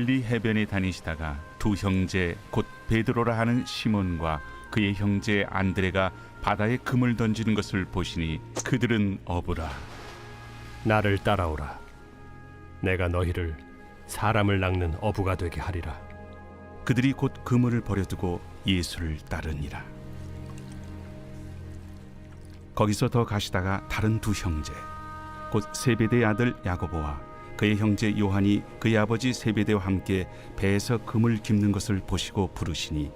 갈릴리 해변에 다니시다가 두 형제 곧 베드로라 하는 시몬과 그의 형제 안드레가 바다에 금을 던지는 것을 보시니 그들은 어부라. 나를 따라오라. 내가 너희를 사람을 낚는 어부가 되게 하리라. 그들이 곧 그물을 버려두고 예수를 따르니라. 거기서 더 가시다가 다른 두 형제 곧 세베대의 아들 야고보와 그의 형제 요한이 그의 아버지 세베대와 함께 배에서 금을 깁는 것을 보시고 부르시니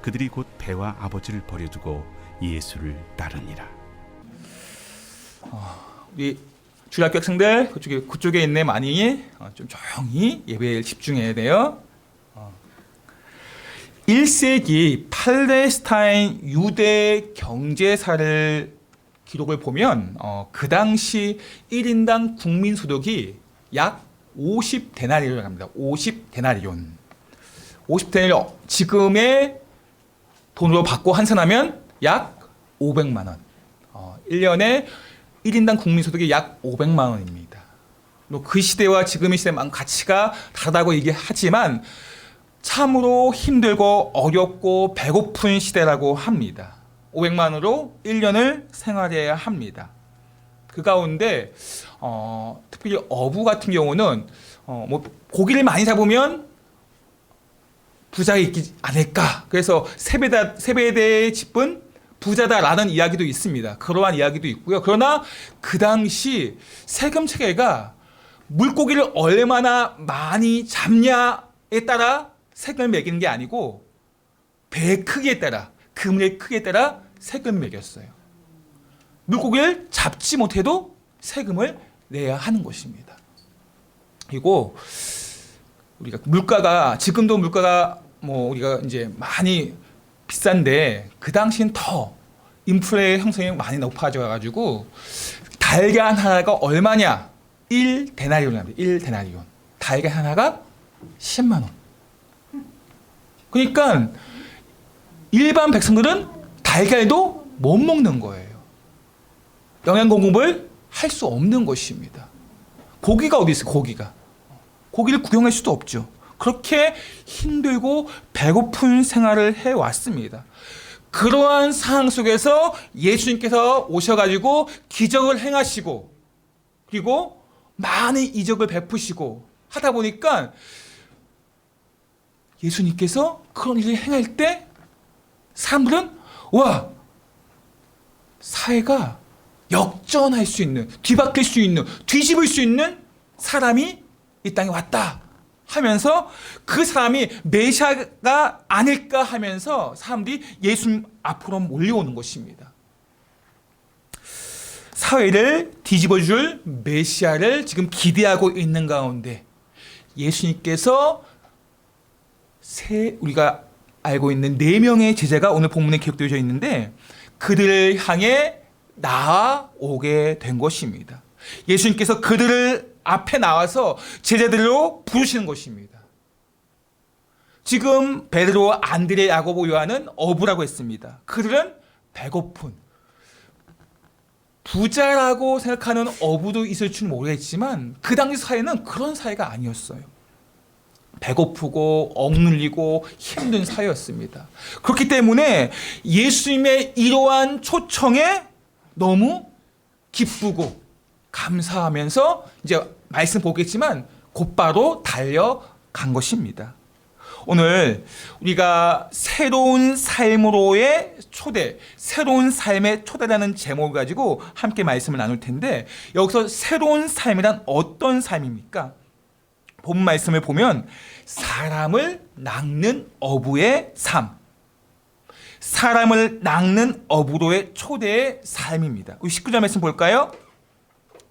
그들이 곧 배와 아버지를 버려두고 예수를 따르니라. 우리 주일학교 학생들 그쪽에 있네. 많이 좀 조용히 예배에 집중해야 돼요. 1세기 팔레스타인 유대 경제사를 기록을 보면 그 당시 1인당 국민 소득이 약 50데나리온이라고 합니다. 50데나리온. 50데나리온. 지금의 돈으로 받고 환산하면 약 500만 원. 1년에 1인당 국민 소득이 약 500만 원입니다. 그 시대와 지금의 시대만 가치가 다르다고 얘기하지만 참으로 힘들고 어렵고 배고픈 시대라고 합니다. 500만 원으로 1년을 생활해야 합니다. 그 가운데 특별히 어부 같은 경우는 고기를 많이 잡으면 부자가 있지 않을까. 그래서 세베대의 집은 부자다라는 이야기도 있습니다. 그러한 이야기도 있고요. 그러나 그 당시 세금 체계가 물고기를 얼마나 많이 잡냐에 따라 세금을 매기는 게 아니고 배의 크기에 따라, 그물의 크기에 따라 세금을 매겼어요. 물고기를 잡지 못해도 세금을 내야 하는 것입니다. 그리고 우리가 물가가 지금도 물가가 우리가 이제 많이 비싼데 그 당시엔 더 인플레 형성이 많이 높아져 가지고 달걀 하나가 얼마냐? 1데나리온입니다. 1데나리온. 달걀 하나가 10만 원. 그러니까 일반 백성들은 달걀도 못 먹는 거예요. 영양 공급을 할 수 없는 것입니다. 고기가 어디 있어요? 고기를 구경할 수도 없죠. 그렇게 힘들고 배고픈 생활을 해왔습니다. 그러한 상황 속에서 예수님께서 오셔가지고 기적을 행하시고 그리고 많은 이적을 베푸시고 하다 보니까 예수님께서 그런 일을 행할 때 사람들은 와, 사회가 역전할 수 있는, 뒤바뀔 수 있는, 뒤집을 수 있는 사람이 이 땅에 왔다 하면서 그 사람이 메시아가 아닐까 하면서 사람들이 예수님 앞으로 몰려오는 것입니다. 사회를 뒤집어줄 메시아를 지금 기대하고 있는 가운데 예수님께서 우리가 알고 있는 4명의 제자가 오늘 본문에 기록되어져 있는데 그들을 향해 나아오게 된 것입니다. 예수님께서 그들을 앞에 나와서 제자들로 부르시는 것입니다. 지금 베드로, 안드레, 야고보, 요한은 어부라고 했습니다. 그들은 배고픈 부자라고 생각하는 어부도 있을 줄 모르겠지만 그 당시 사회는 그런 사회가 아니었어요. 배고프고 억눌리고 힘든 사회였습니다. 그렇기 때문에 예수님의 이러한 초청에 너무 기쁘고 감사하면서 이제 말씀 보겠지만 곧바로 달려간 것입니다. 오늘 우리가 새로운 삶으로의 초대, 새로운 삶의 초대라는 제목을 가지고 함께 말씀을 나눌 텐데 여기서 새로운 삶이란 어떤 삶입니까? 본 말씀을 보면 사람을 낚는 어부의 삶, 사람을 낚는 어부로의 초대의 삶입니다. 우리 19절 말씀 볼까요?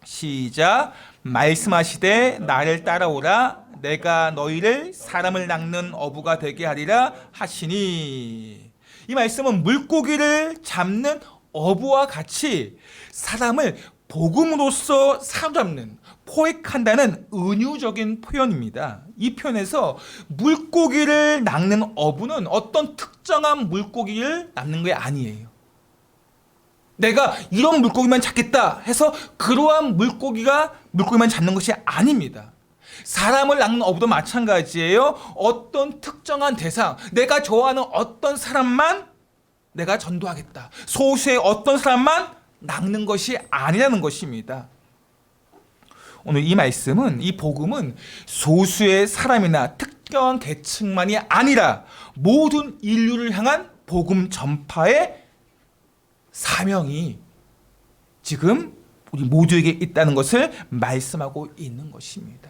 시작. 말씀하시되 나를 따라오라 내가 너희를 사람을 낚는 어부가 되게 하리라 하시니. 이 말씀은 물고기를 잡는 어부와 같이 사람을 복음으로써 사로잡는, 포획한다는 은유적인 표현입니다. 이 표현에서 물고기를 낚는 어부는 어떤 특정한 물고기를 낚는 게 아니에요. 내가 이런 물고기만 잡겠다 해서 그러한 물고기만 잡는 것이 아닙니다. 사람을 낚는 어부도 마찬가지예요. 어떤 특정한 대상, 내가 좋아하는 어떤 사람만 내가 전도하겠다. 소수의 어떤 사람만 낚는 것이 아니라는 것입니다. 오늘 이 말씀은, 이 복음은 소수의 사람이나 특정한 계층만이 아니라 모든 인류를 향한 복음 전파의 사명이 지금 우리 모두에게 있다는 것을 말씀하고 있는 것입니다.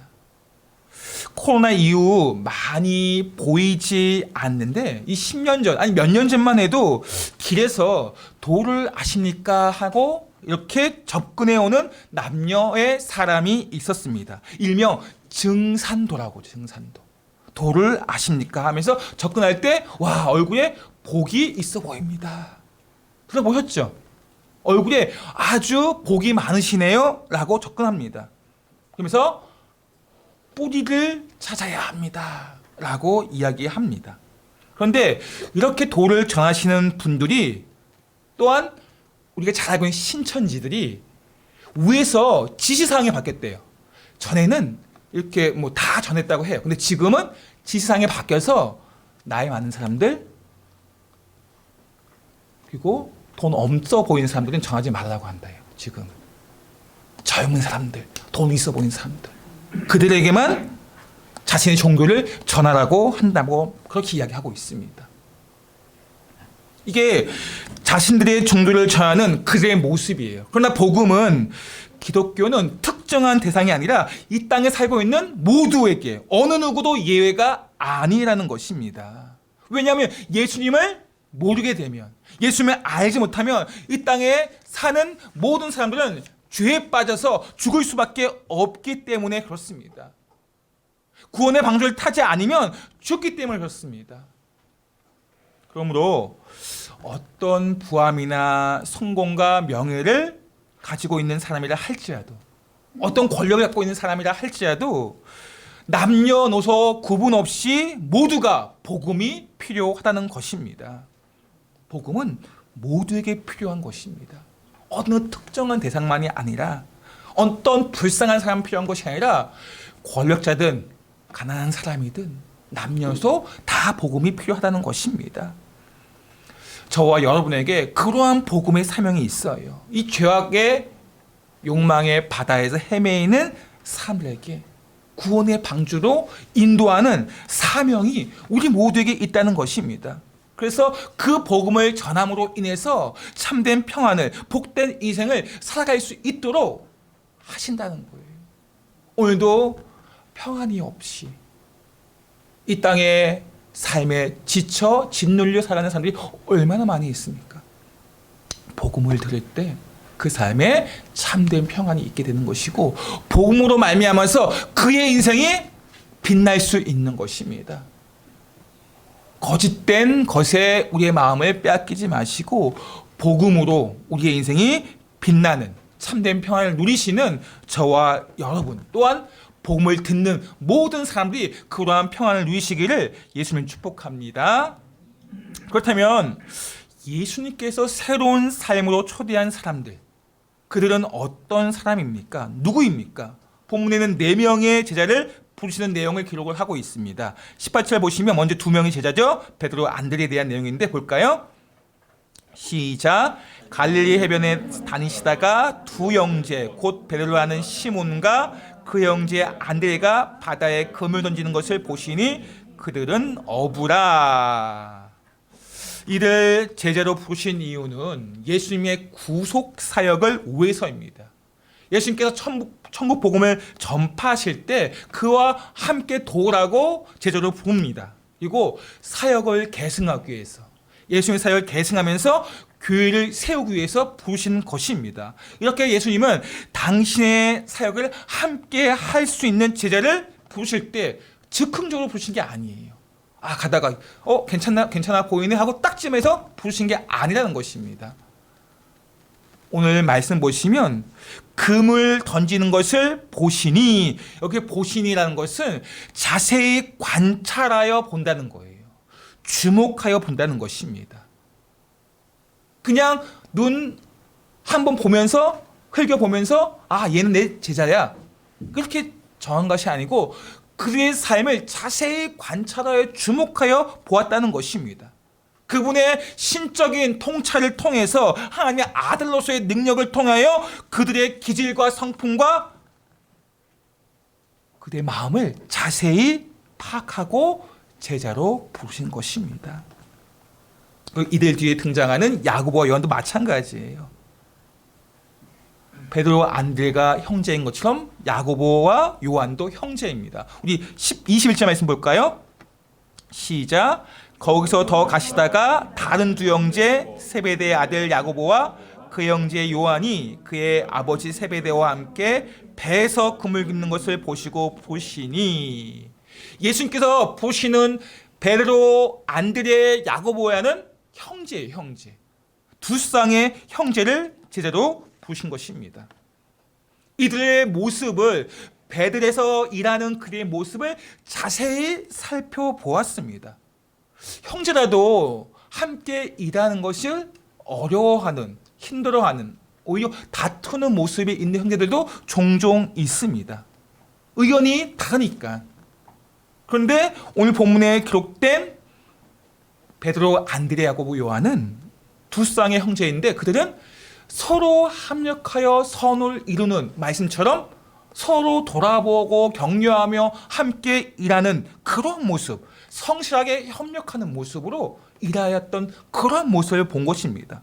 코로나 이후 많이 보이지 않는데 이 10년 전, 아니 몇 년 전만 해도 길에서 도를 아십니까 하고 이렇게 접근해오는 남녀의 사람이 있었습니다. 일명 증산도라고, 증산도. 도를 아십니까 하면서 접근할 때 와, 얼굴에 복이 있어 보입니다. 들어보셨죠? 얼굴에 아주 복이 많으시네요 라고 접근합니다. 그러면서 뿌리를 찾아야 합니다 라고 이야기합니다. 그런데 이렇게 도를 전하시는 분들이 또한 우리가 잘 알고 있는 신천지들이 위에서 지시사항이 바뀌었대요. 전에는 이렇게 뭐 다 전했다고 해요. 근데 지금은 지시사항이 바뀌어서 나이 많은 사람들 그리고 돈 없어 보이는 사람들은 전하지 말라고 한다요. 지금 젊은 사람들, 돈 있어 보이는 사람들 그들에게만 자신의 종교를 전하라고 한다고 그렇게 이야기하고 있습니다. 이게 자신들의 종교를 전하는 그들의 모습이에요. 그러나 복음은, 기독교는 특정한 대상이 아니라 이 땅에 살고 있는 모두에게 어느 누구도 예외가 아니라는 것입니다. 왜냐하면 예수님을 모르게 되면, 예수님을 알지 못하면 이 땅에 사는 모든 사람들은 죄에 빠져서 죽을 수밖에 없기 때문에 그렇습니다. 구원의 방주를 타지 않으면 죽기 때문에 그렇습니다. 그러므로 어떤 부함이나 성공과 명예를 가지고 있는 사람이라 할지라도, 어떤 권력을 갖고 있는 사람이라 할지라도 남녀노소 구분 없이 모두가 복음이 필요하다는 것입니다. 복음은 모두에게 필요한 것입니다. 어느 특정한 대상만이 아니라, 어떤 불쌍한 사람 필요한 것이 아니라 권력자든 가난한 사람이든 남녀노소 다 복음이 필요하다는 것입니다. 저와 여러분에게 그러한 복음의 사명이 있어요. 이 죄악의 욕망의 바다에서 헤매이는 사람들에게 구원의 방주로 인도하는 사명이 우리 모두에게 있다는 것입니다. 그래서 그 복음을 전함으로 인해서 참된 평안을, 복된 인생을 살아갈 수 있도록 하신다는 거예요. 오늘도 평안이 없이 이 땅에 삶에 지쳐 짓눌려 살아가는 사람들이 얼마나 많이 있습니까? 복음을 들을 때 그 삶에 참된 평안이 있게 되는 것이고, 복음으로 말미암아서 그의 인생이 빛날 수 있는 것입니다. 거짓된 것에 우리의 마음을 빼앗기지 마시고 복음으로 우리의 인생이 빛나는 참된 평안을 누리시는 저와 여러분, 또한 복음을 듣는 모든 사람들이 그러한 평안을 누리시기를 예수님 축복합니다. 그렇다면 예수님께서 새로운 삶으로 초대한 사람들, 그들은 어떤 사람입니까? 누구입니까? 본문에는 4명의 제자를 부르시는 내용을 기록을 하고 있습니다. 18절 보시면 먼저 2명의 제자죠. 베드로, 안드레에 대한 내용인데 볼까요? 시작. 갈릴리 해변에 다니시다가 두 형제 곧 베드로라는 시몬과 그 형제 안드레가 바다에 그물 던지는 것을 보시니 그들은 어부라. 이를 제자로 부르신 이유는 예수님의 구속 사역을 위해서입니다. 예수님께서 천국 복음을 전파하실 때 그와 함께 도우라고 제자로 부릅니다. 그리고 사역을 계승하기 위해서, 예수님의 사역을 계승하면서 교회를 세우기 위해서 부르신 것입니다. 이렇게 예수님은 당신의 사역을 함께 할 수 있는 제자를 부르실 때 즉흥적으로 부르신 게 아니에요. 가다가 괜찮아 보이네 하고 딱지면서 부르신 게 아니라는 것입니다. 오늘 말씀 보시면 금을 던지는 것을 보시니, 여기 보시니라는 것은 자세히 관찰하여 본다는 거예요. 주목하여 본다는 것입니다. 그냥 눈 한번 보면서, 흘겨보면서 얘는 내 제자야, 그렇게 정한 것이 아니고 그들의 삶을 자세히 관찰하여 주목하여 보았다는 것입니다. 그분의 신적인 통찰을 통해서 하나님의 아들로서의 능력을 통하여 그들의 기질과 성품과 그들의 마음을 자세히 파악하고 제자로 부르신 것입니다. 이들 뒤에 등장하는 야고보와 요한도 마찬가지예요. 베드로, 안드레가 형제인 것처럼 야고보와 요한도 형제입니다. 우리 21절 말씀 볼까요? 시작. 거기서 더 가시다가 다른 두 형제 세베대의 아들 야고보와 그 형제 요한이 그의 아버지 세베대와 함께 배에서 그물 깁는 것을 보시니 예수님께서 보시는 베드로, 안드레, 야고보와는 형제예요, 형제. 두 쌍의 형제를 제자로 부신 것입니다. 이들의 모습을, 베들에서 일하는 그들의 모습을 자세히 살펴보았습니다. 형제라도 함께 일하는 것을 어려워하는, 힘들어하는, 오히려 다투는 모습이 있는 형제들도 종종 있습니다. 의견이 다르니까. 그런데 오늘 본문에 기록된 베드로, 안드레, 야고보, 요한은 두 쌍의 형제인데 그들은 서로 합력하여 선을 이루는 말씀처럼 서로 돌아보고 격려하며 함께 일하는 그런 모습, 성실하게 협력하는 모습으로 일하였던 그런 모습을 본 것입니다.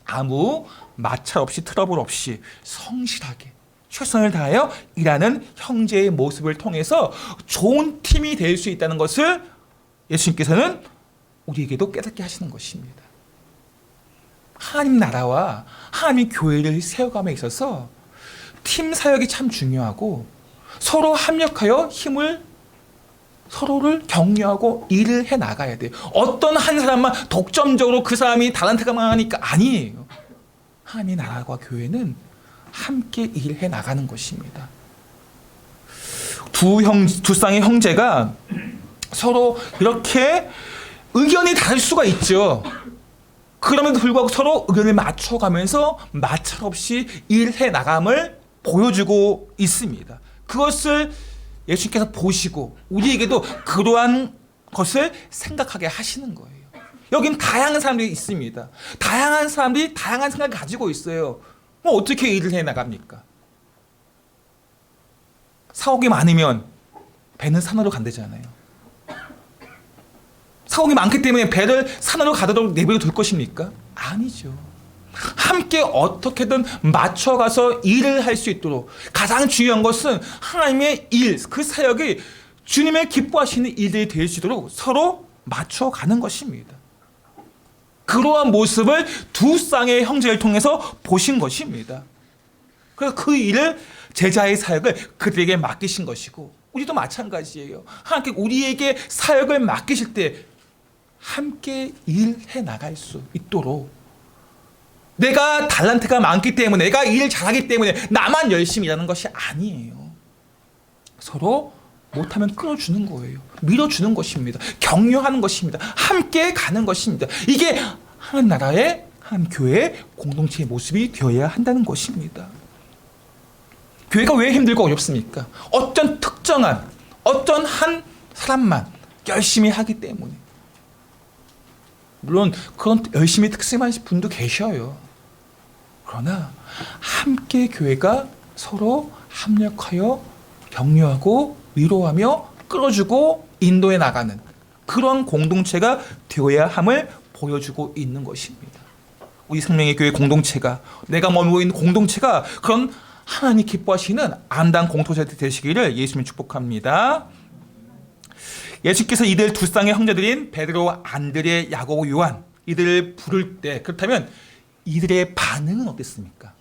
아무 마찰 없이 트러블 없이 성실하게 최선을 다하여 일하는 형제의 모습을 통해서 좋은 팀이 될 수 있다는 것을 예수님께서는 우리에게도 깨닫게 하시는 것입니다. 하나님 나라와 하나님 교회를 세워감에 있어서 팀 사역이 참 중요하고 서로 합력하여 힘을 서로를 격려하고 일을 해 나가야 돼요. 어떤 한 사람만 독점적으로 그 사람이 달란트가 많으니까 아니에요. 하나님의 나라와 교회는 함께 일해 나가는 것입니다. 두 쌍의 형제가 서로 이렇게 의견이 다를 수가 있죠. 그럼에도 불구하고 서로 의견을 맞춰가면서 마찰 없이 일해 나감을 보여주고 있습니다. 그것을 예수님께서 보시고 우리에게도 그러한 것을 생각하게 하시는 거예요. 여긴 다양한 사람들이 있습니다. 다양한 사람들이 다양한 생각을 가지고 있어요. 뭐 어떻게 일을 해 나갑니까? 사옥이 많으면 배는 산으로 간대잖아요. 사옥이 많기 때문에 배를 산으로 가도록 내버려 둘 것입니까? 아니죠. 함께 어떻게든 맞춰가서 일을 할 수 있도록 가장 중요한 것은 하나님의 일, 그 사역이 주님의 기뻐하시는 일들이 될 수 있도록 서로 맞춰가는 것입니다. 그러한 모습을 두 쌍의 형제를 통해서 보신 것입니다. 그래서 그 일을 제자의 사역을 그들에게 맡기신 것이고 우리도 마찬가지예요. 하나님께 우리에게 사역을 맡기실 때 함께 일해 나갈 수 있도록 내가 달란트가 많기 때문에 내가 일을 잘하기 때문에 나만 열심히 일하는 것이 아니에요. 서로 못하면 끌어주는 거예요. 밀어주는 것입니다. 격려하는 것입니다. 함께 가는 것입니다. 이게 한 나라의 한 교회의 공동체의 모습이 되어야 한다는 것입니다. 교회가 왜 힘들고 어렵습니까? 어떤 특정한 어떤 한 사람만 열심히 하기 때문에. 물론 그런 열심히 특심하신 분도 계셔요. 그러나 함께 교회가 서로 합력하여 격려하고 위로하며 끌어주고 인도해 나가는 그런 공동체가 되어야 함을 보여주고 있는 것입니다. 우리 생명의 교회 공동체가 내가 머물고 있는 공동체가 그런 하나님 기뻐하시는 아름다운 공동체 되시기를 예수님 축복합니다. 예수께서 이들 두 쌍의 형제들인 베드로, 안드레, 야고보, 요한 이들을 부를 때 그렇다면 이들의 반응은 어땠습니까?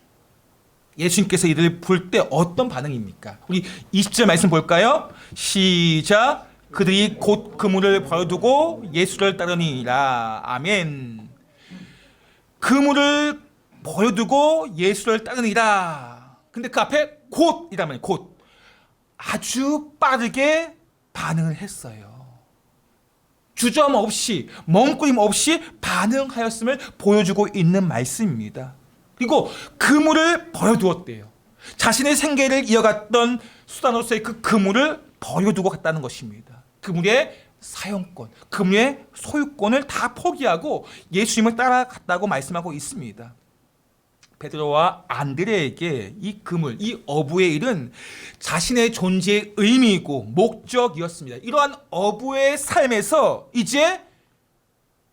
예수님께서 이들을 부를 때 어떤 반응입니까? 우리 20절 말씀 볼까요? 시작. 그들이 곧 그물을 버려두고 예수를 따르니라. 아멘. 그물을 버려두고 예수를 따르니라. 근데 그 앞에 곧이라면 곧 아주 빠르게 반응을 했어요. 주저함 없이 멈구림 없이 반응하였음을 보여주고 있는 말씀입니다. 그리고 그물을 버려두었대요. 자신의 생계를 이어갔던 수단으로서의 그 그물을 버려두고 갔다는 것입니다. 그물의 사용권, 그물의 소유권을 다 포기하고 예수님을 따라갔다고 말씀하고 있습니다. 베드로와 안드레에게 이 그물, 이 어부의 일은 자신의 존재의 의미이고 목적이었습니다. 이러한 어부의 삶에서 이제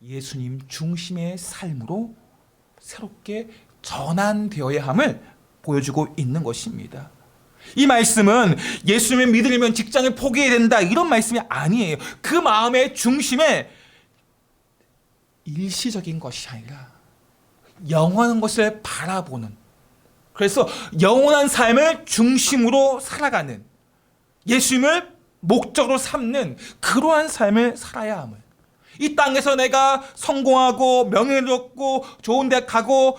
예수님 중심의 삶으로 새롭게 전환되어야 함을 보여주고 있는 것입니다. 이 말씀은 예수님을 믿으려면 직장을 포기해야 된다 이런 말씀이 아니에요. 그 마음의 중심에 일시적인 것이 아니라 영원한 것을 바라보는, 그래서 영원한 삶을 중심으로 살아가는, 예수님을 목적으로 삼는 그러한 삶을 살아야 함을, 이 땅에서 내가 성공하고 명예를 얻고 좋은 데 가고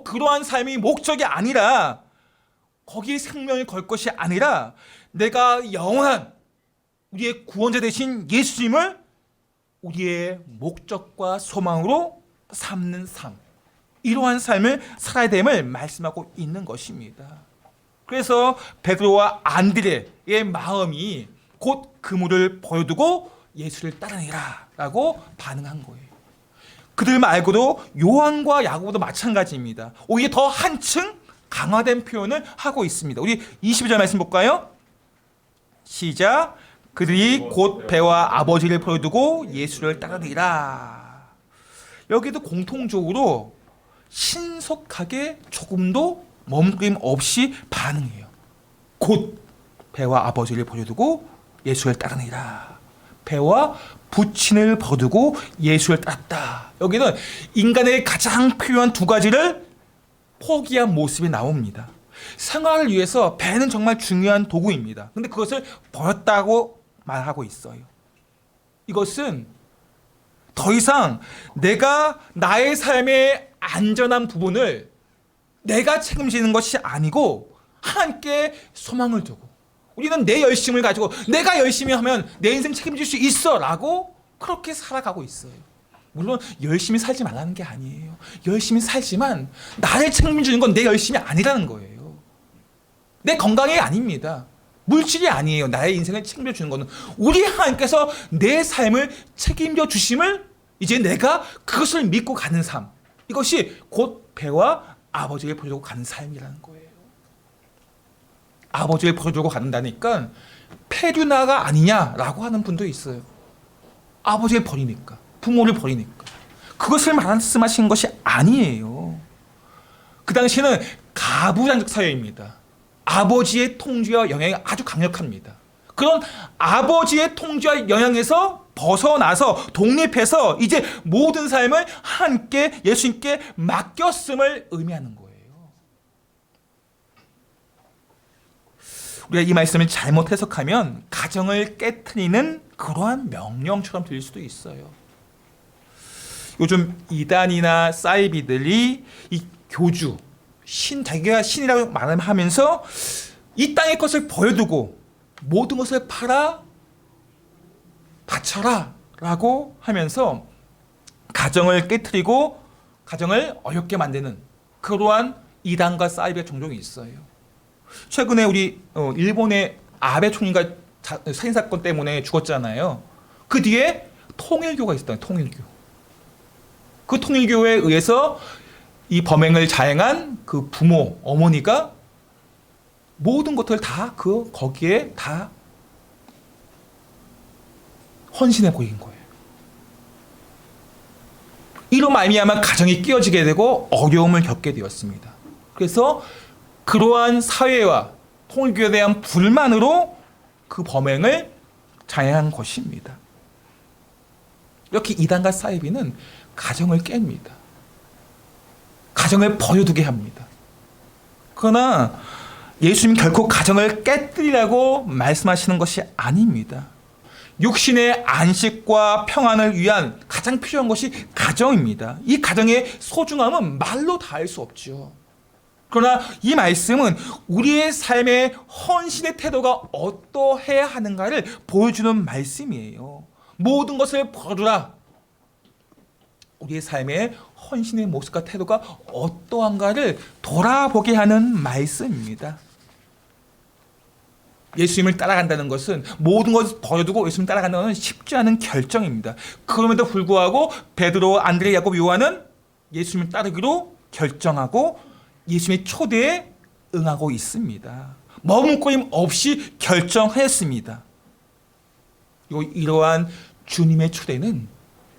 그러한 삶이 목적이 아니라, 거기에 생명을 걸 것이 아니라 내가 영원한 우리의 구원자 되신 예수님을 우리의 목적과 소망으로 삼는 삶, 이러한 삶을 살아야 됨을 말씀하고 있는 것입니다. 그래서 베드로와 안드레의 마음이 곧 그물을 버려두고 예수를 따르니라 라고 반응한 거예요. 그들 말고도 요한과 야고보도 마찬가지입니다. 오히려 더 한층 강화된 표현을 하고 있습니다. 우리 22절 말씀 볼까요? 시작. 그들이 곧 배와 아버지를 버려두고 예수를 따르니라. 여기도 공통적으로 신속하게 조금도 머뭇거림 없이 반응해요. 곧 배와 아버지를 버려두고 예수를 따르니라. 배와 부친을 버리고 예수를 따랐다. 여기는 인간의 가장 필요한 두 가지를 포기한 모습이 나옵니다. 생활을 위해서 배는 정말 중요한 도구입니다. 근데 그것을 버렸다고 말하고 있어요. 이것은 더 이상 내가 나의 삶의 안전한 부분을 내가 책임지는 것이 아니고 하나님께 소망을 두고, 우리는 내 열심을 가지고 내가 열심히 하면 내 인생 책임질 수 있어 라고 그렇게 살아가고 있어요. 물론 열심히 살지 말라는 게 아니에요. 열심히 살지만 나를 책임지는 건 내 열심이 아니라는 거예요. 내 건강이 아닙니다. 물질이 아니에요. 나의 인생을 책임져 주는 것은 우리 하나님께서 내 삶을 책임져 주심을 이제 내가 그것을 믿고 가는 삶, 이것이 곧 배와 아버지를 버리고 가는 삶이라는 거예요. 아버지를 버리고 간다니까 폐륜화가 아니냐라고 하는 분도 있어요. 아버지를 버리니까, 부모를 버리니까. 그것을 말씀하신 것이 아니에요. 그 당시에는 가부장적 사회입니다. 아버지의 통제와 영향이 아주 강력합니다. 그런 아버지의 통제와 영향에서 벗어나서 독립해서 이제 모든 삶을 하나님께, 예수님께 맡겼음을 의미하는 거예요. 우리가 이 말씀을 잘못 해석하면 가정을 깨트리는 그러한 명령처럼 들릴 수도 있어요. 요즘 이단이나 사이비들이 이 교주, 자기가 신이라고 말하면서 이 땅의 것을 버려두고 모든 것을 팔아 바쳐라 라고 하면서 가정을 깨트리고 가정을 어렵게 만드는 그러한 이단과 사이비가 종종 있어요. 최근에 우리 일본의 아베 총리가 살인사건 때문에 죽었잖아요. 그 뒤에 통일교가 있었던 통일교. 그 통일교에 의해서 이 범행을 자행한 그 부모, 어머니가 모든 것을 다 거기에 다 헌신해 보인 거예요. 이로 말미암아 가정이 깨어지게 되고 어려움을 겪게 되었습니다. 그래서 그러한 사회와 통일교에 대한 불만으로 그 범행을 자행한 것입니다. 이렇게 이단과 사이비는 가정을 깹니다. 가정을 버려두게 합니다. 그러나 예수님 결코 가정을 깨뜨리라고 말씀하시는 것이 아닙니다. 육신의 안식과 평안을 위한 가장 필요한 것이 가정입니다. 이 가정의 소중함은 말로 다할 수 없죠. 그러나 이 말씀은 우리의 삶의 헌신의 태도가 어떠해야 하는가를 보여주는 말씀이에요. 모든 것을 버려두라. 우리의 삶의 헌신의 모습과 태도가 어떠한가를 돌아보게 하는 말씀입니다. 예수님을 따라간다는 것은 모든 것을 버려두고 예수님 따라간다는 것은 쉽지 않은 결정입니다. 그럼에도 불구하고 베드로, 안드레, 야곱, 요한은 예수님을 따르기로 결정하고 예수님의 초대에 응하고 있습니다. 머뭇거림 없이 결정하였습니다. 이러한 주님의 초대는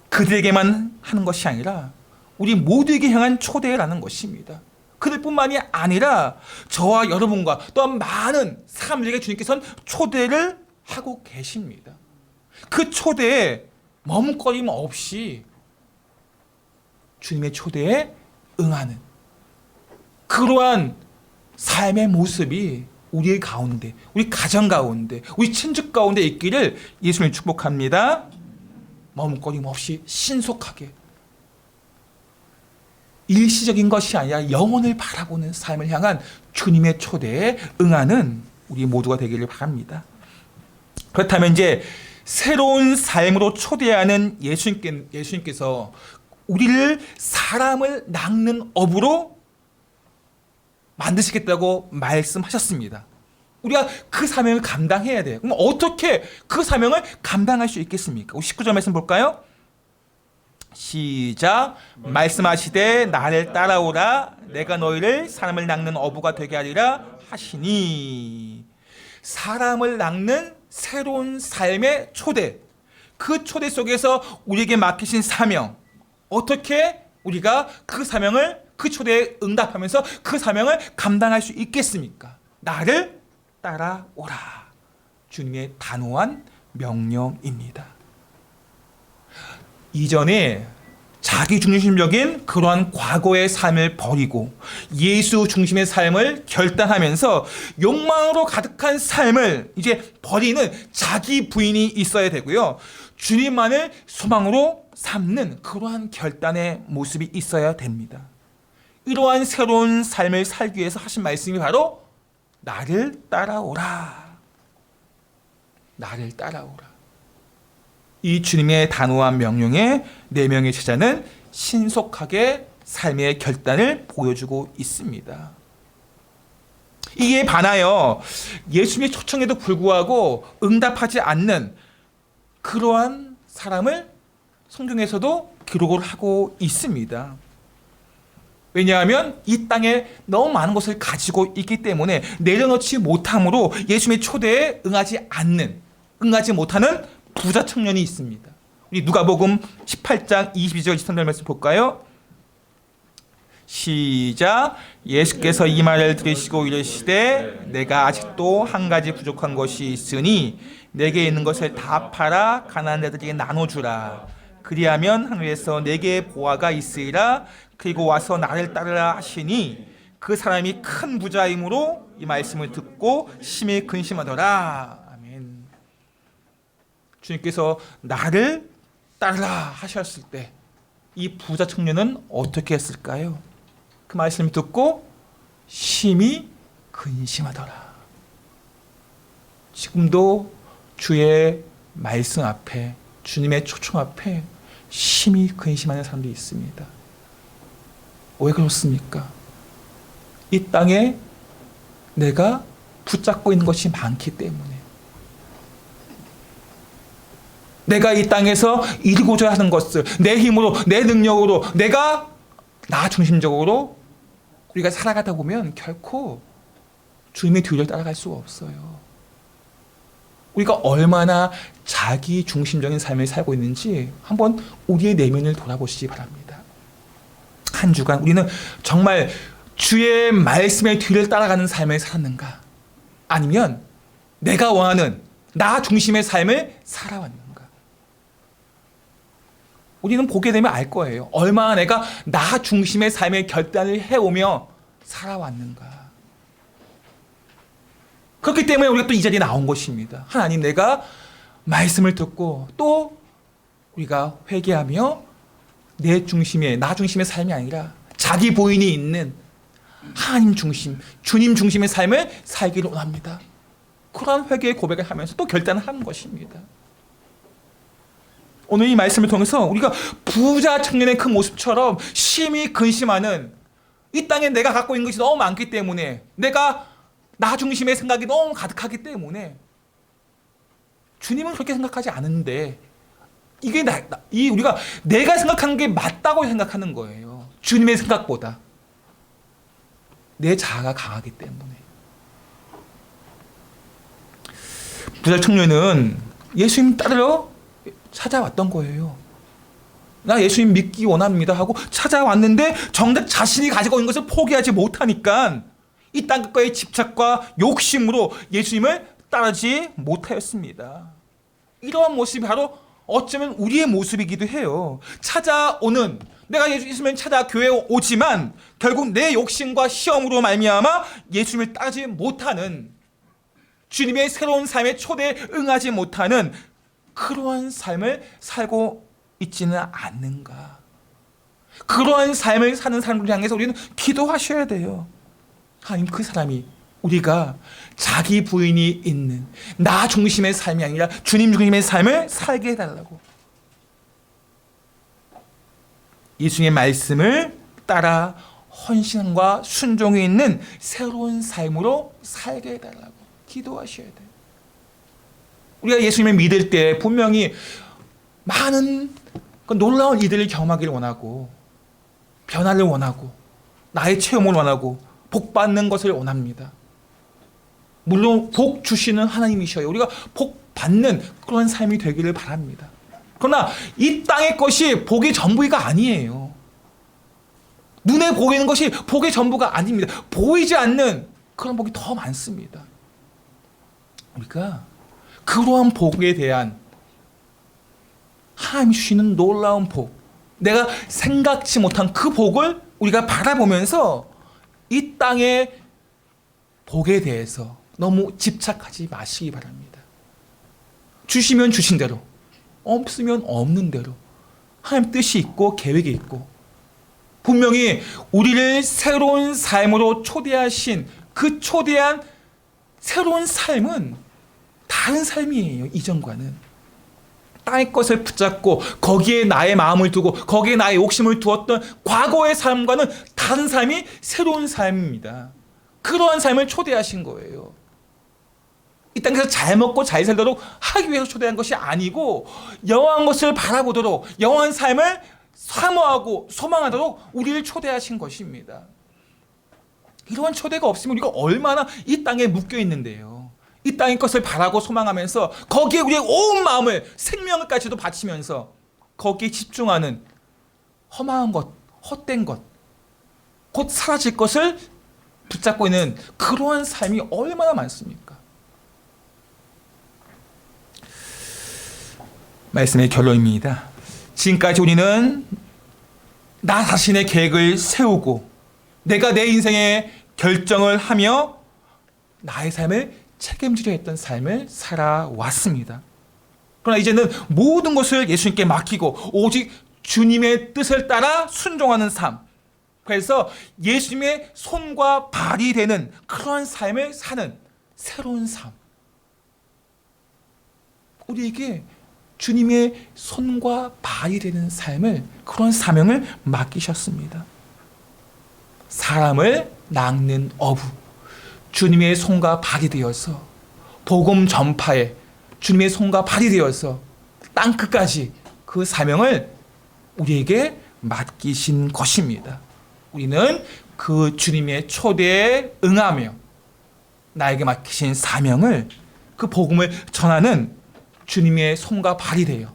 그들에게만 하는 것이 아니라 우리 모두에게 향한 초대라는 것입니다. 그들뿐만이 아니라 저와 여러분과 또한 많은 사람들에게 주님께서는 초대를 하고 계십니다. 그 초대에 머뭇거림 없이 주님의 초대에 응하는 그러한 삶의 모습이 우리의 가운데, 우리 가정 가운데, 우리 친족 가운데 있기를 예수님 축복합니다. 머뭇거림 없이 신속하게 일시적인 것이 아니라 영혼을 바라보는 삶을 향한 주님의 초대에 응하는 우리 모두가 되기를 바랍니다. 그렇다면 이제 새로운 삶으로 초대하는 예수님께서 우리를 사람을 낚는 업으로 만드시겠다고 말씀하셨습니다. 우리가 그 사명을 감당해야 돼요. 그럼 어떻게 그 사명을 감당할 수 있겠습니까? 19절 말씀 볼까요? 시작. 말씀하시되 나를 따라오라 내가 너희를 사람을 낚는 어부가 되게 하리라 하시니. 사람을 낚는 새로운 삶의 초대, 그 초대 속에서 우리에게 맡기신 사명, 어떻게 우리가 그 사명을, 그 초대에 응답하면서 그 사명을 감당할 수 있겠습니까? 나를 따라오라. 주님의 단호한 명령입니다. 이전에 자기 중심적인 그러한 과거의 삶을 버리고 예수 중심의 삶을 결단하면서 욕망으로 가득한 삶을 이제 버리는 자기 부인이 있어야 되고요. 주님만을 소망으로 삼는 그러한 결단의 모습이 있어야 됩니다. 이러한 새로운 삶을 살기 위해서 하신 말씀이 바로 나를 따라오라. 나를 따라오라. 이 주님의 단호한 명령에 4명의 제자는 신속하게 삶의 결단을 보여주고 있습니다. 이에 반하여 예수님의 초청에도 불구하고 응답하지 않는 그러한 사람을 성경에서도 기록을 하고 있습니다. 왜냐하면 이 땅에 너무 많은 것을 가지고 있기 때문에 내려놓지 못함으로 예수님의 초대에 응하지 못하는 부자 청년이 있습니다. 우리 누가복음 18장 22절 23절 말씀 볼까요? 시작. 예수께서 이 말을 들으시고 이르시되 내가 아직도 한 가지 부족한 것이 있으니 내게 있는 것을 다 팔아 가난한 자들에게 나눠주라. 그리하면 하늘에서 내게 보화가 있으리라. 그리고 와서 나를 따르라 하시니 그 사람이 큰 부자이므로 이 말씀을 듣고 심히 근심하더라. 아멘. 주님께서 나를 따르라 하셨을 때 이 부자 청년은 어떻게 했을까요? 그 말씀을 듣고 심히 근심하더라. 지금도 주의 말씀 앞에, 주님의 초청 앞에 심히 근심하는 사람들이 있습니다. 왜 그렇습니까? 이 땅에 내가 붙잡고 있는 것이 많기 때문에, 내가 이 땅에서 이루고자 하는 것을 내 힘으로, 내 능력으로, 내가 나 중심적으로 우리가 살아가다 보면 결코 주님의 뒤를 따라갈 수가 없어요. 우리가 얼마나 자기 중심적인 삶을 살고 있는지 한번 우리의 내면을 돌아보시기 바랍니다. 한 주간 우리는 정말 주의 말씀의 뒤를 따라가는 삶을 살았는가? 아니면 내가 원하는 나 중심의 삶을 살아왔는가? 우리는 보게 되면 알 거예요. 얼마나 내가 나 중심의 삶의 결단을 해오며 살아왔는가. 그렇기 때문에 우리가 또 이 자리에 나온 것입니다. 하나님, 내가 말씀을 듣고 또 우리가 회개하며 내 중심의, 나 중심의 삶이 아니라 자기 보인이 있는 하나님 중심, 주님 중심의 삶을 살기를 원합니다. 그러한 회개의 고백을 하면서 또 결단을 하는 것입니다. 오늘 이 말씀을 통해서 우리가 부자 청년의 그 모습처럼 심히 근심하는, 이 땅에 내가 갖고 있는 것이 너무 많기 때문에, 내가 나 중심의 생각이 너무 가득하기 때문에, 주님은 그렇게 생각하지 않은데, 이게 우리가 내가 생각하는 게 맞다고 생각하는 거예요. 주님의 생각보다. 내 자아가 강하기 때문에. 부자 청년은 예수님 따르러 찾아왔던 거예요. 나 예수님 믿기 원합니다 하고 찾아왔는데 정작 자신이 가지고 있는 것을 포기하지 못하니까 이 땅 것과의 집착과 욕심으로 예수님을 따르지 못하였습니다. 이러한 모습이 바로 어쩌면 우리의 모습이기도 해요. 찾아오는, 내가 예수님을 찾아 교회에 오지만 결국 내 욕심과 시험으로 말미암아 예수님을 따르지 못하는, 주님의 새로운 삶의 초대에 응하지 못하는 그러한 삶을 살고 있지는 않는가. 그러한 삶을 사는 사람을 향해서 우리는 기도하셔야 돼요. 하나님, 그 사람이, 우리가 자기 부인이 있는 나 중심의 삶이 아니라 주님 중심의 삶을 살게 해달라고. 예수님의 말씀을 따라 헌신과 순종이 있는 새로운 삶으로 살게 해달라고 기도하셔야 돼요. 우리가 예수님을 믿을 때 분명히 많은 그 놀라운 이들을 경험하기를 원하고, 변화를 원하고, 나의 체험을 원하고, 복 받는 것을 원합니다. 물론 복 주시는 하나님이셔요. 우리가 복 받는 그런 삶이 되기를 바랍니다. 그러나 이 땅의 것이 복의 전부가 아니에요. 눈에 보이는 것이 복의 전부가 아닙니다. 보이지 않는 그런 복이 더 많습니다. 우리가 그러한 복에 대한 하나님이 주시는 놀라운 복, 내가 생각지 못한 그 복을 우리가 바라보면서 이 땅의 복에 대해서 너무 집착하지 마시기 바랍니다. 주시면 주신 대로, 없으면 없는 대로 하나님 뜻이 있고 계획이 있고, 분명히 우리를 새로운 삶으로 초대하신 그 초대한 새로운 삶은 다른 삶이에요. 이전과는. 땅의 것을 붙잡고 거기에 나의 마음을 두고 거기에 나의 욕심을 두었던 과거의 삶과는 다른 삶이 새로운 삶입니다. 그러한 삶을 초대하신 거예요. 이 땅에서 잘 먹고 잘 살도록 하기 위해서 초대한 것이 아니고, 영원한 것을 바라보도록, 영원한 삶을 사모하고 소망하도록 우리를 초대하신 것입니다. 이러한 초대가 없으면 우리가 얼마나 이 땅에 묶여 있는데요. 이 땅의 것을 바라고 소망하면서 거기에 우리의 온 마음을, 생명을까지도 바치면서 거기에 집중하는 험한 것, 헛된 것, 곧 사라질 것을 붙잡고 있는 그러한 삶이 얼마나 많습니까? 말씀의 결론입니다. 지금까지 우리는 나 자신의 계획을 세우고 내가 내 인생의 결정을 하며 나의 삶을 책임지려 했던 삶을 살아왔습니다. 그러나 이제는 모든 것을 예수님께 맡기고 오직 주님의 뜻을 따라 순종하는 삶, 그래서 예수님의 손과 발이 되는 그런 삶을 사는 새로운 삶, 우리에게 주님의 손과 발이 되는 삶을, 그런 사명을 맡기셨습니다. 사람을 낚는 어부, 주님의 손과 발이 되어서 복음 전파에 주님의 손과 발이 되어서 땅끝까지 그 사명을 우리에게 맡기신 것입니다. 우리는 그 주님의 초대에 응하며 나에게 맡기신 사명을, 그 복음을 전하는 주님의 손과 발이 되어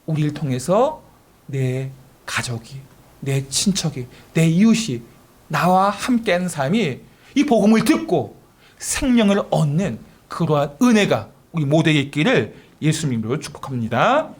우리를 통해서 내 가족이, 내 친척이, 내 이웃이 나와 함께하는 삶이 이 복음을 듣고 생명을 얻는 그러한 은혜가 우리 모두에게 있기를 예수님으로 축복합니다.